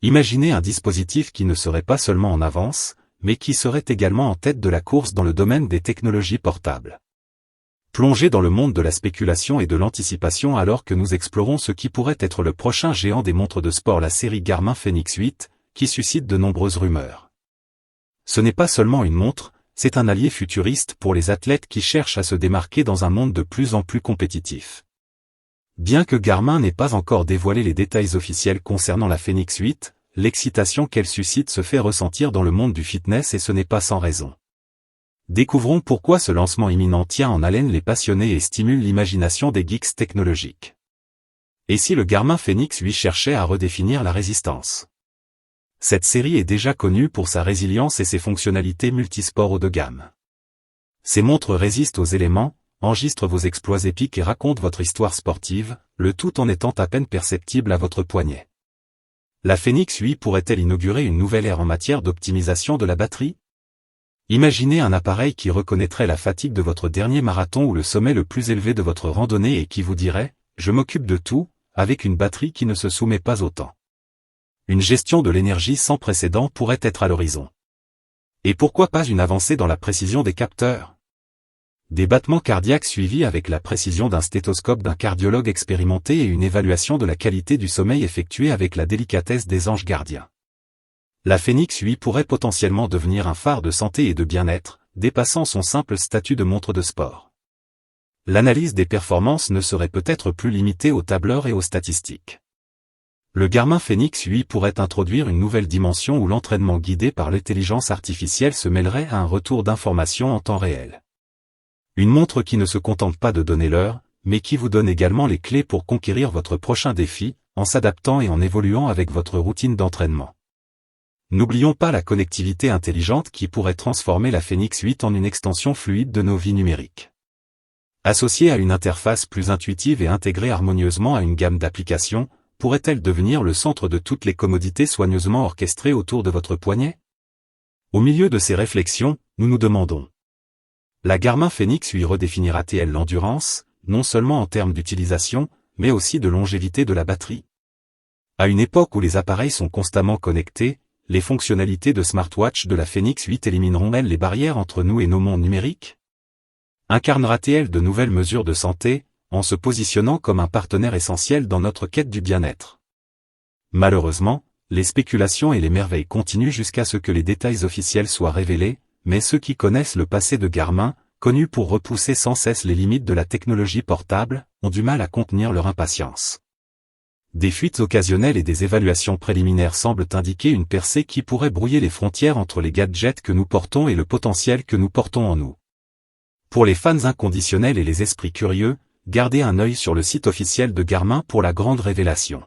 Imaginez un dispositif qui ne serait pas seulement en avance, mais qui serait également en tête de la course dans le domaine des technologies portables. Plongez dans le monde de la spéculation et de l'anticipation alors que nous explorons ce qui pourrait être le prochain géant des montres de sport, la série Garmin Fenix 8, qui suscite de nombreuses rumeurs. Ce n'est pas seulement une montre, c'est un allié futuriste pour les athlètes qui cherchent à se démarquer dans un monde de plus en plus compétitif. Bien que Garmin n'ait pas encore dévoilé les détails officiels concernant la Fenix 8, l'excitation qu'elle suscite se fait ressentir dans le monde du fitness et ce n'est pas sans raison. Découvrons pourquoi ce lancement imminent tient en haleine les passionnés et stimule l'imagination des geeks technologiques. Et si le Garmin Fenix 8 cherchait à redéfinir la résistance? Cette série est déjà connue pour sa résilience et ses fonctionnalités multisports haut de gamme. Ces montres résistent aux éléments, enregistrent vos exploits épiques et racontent votre histoire sportive, le tout en étant à peine perceptible à votre poignet. La Fenix 8 pourrait-elle inaugurer une nouvelle ère en matière d'optimisation de la batterie? Imaginez un appareil qui reconnaîtrait la fatigue de votre dernier marathon ou le sommet le plus élevé de votre randonnée et qui vous dirait « Je m'occupe de tout », avec une batterie qui ne se soumet pas au temps. Une gestion de l'énergie sans précédent pourrait être à l'horizon. Et pourquoi pas une avancée dans la précision des capteurs? Des battements cardiaques suivis avec la précision d'un stéthoscope d'un cardiologue expérimenté et une évaluation de la qualité du sommeil effectuée avec la délicatesse des anges gardiens. La Fenix 8 pourrait potentiellement devenir un phare de santé et de bien-être, dépassant son simple statut de montre de sport. L'analyse des performances ne serait peut-être plus limitée aux tableurs et aux statistiques. Le Garmin Fenix 8 pourrait introduire une nouvelle dimension où l'entraînement guidé par l'intelligence artificielle se mêlerait à un retour d'informations en temps réel. Une montre qui ne se contente pas de donner l'heure, mais qui vous donne également les clés pour conquérir votre prochain défi, en s'adaptant et en évoluant avec votre routine d'entraînement. N'oublions pas la connectivité intelligente qui pourrait transformer la Fenix 8 en une extension fluide de nos vies numériques. Associée à une interface plus intuitive et intégrée harmonieusement à une gamme d'applications, pourrait-elle devenir le centre de toutes les commodités soigneusement orchestrées autour de votre poignet? Au milieu de ces réflexions, nous nous demandons. La Garmin Fenix 8 redéfinira-t-elle l'endurance, non seulement en termes d'utilisation, mais aussi de longévité de la batterie? À une époque où les appareils sont constamment connectés, les fonctionnalités de smartwatch de la Fenix 8 élimineront-elles les barrières entre nous et nos mondes numériques? Incarnera-t-elle de nouvelles mesures de santé, en se positionnant comme un partenaire essentiel dans notre quête du bien-être? Malheureusement, les spéculations et les merveilles continuent jusqu'à ce que les détails officiels soient révélés, mais ceux qui connaissent le passé de Garmin, connu pour repousser sans cesse les limites de la technologie portable, ont du mal à contenir leur impatience. Des fuites occasionnelles et des évaluations préliminaires semblent indiquer une percée qui pourrait brouiller les frontières entre les gadgets que nous portons et le potentiel que nous portons en nous. Pour les fans inconditionnels et les esprits curieux, gardez un œil sur le site officiel de Garmin pour la grande révélation.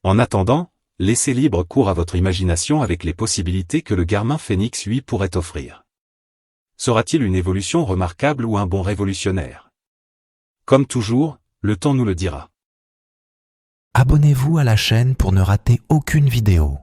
En attendant, laissez libre cours à votre imagination avec les possibilités que le Garmin Fenix 8 pourrait offrir. Sera-t-il une évolution remarquable ou un bond révolutionnaire? Comme toujours, le temps nous le dira. Abonnez-vous à la chaîne pour ne rater aucune vidéo.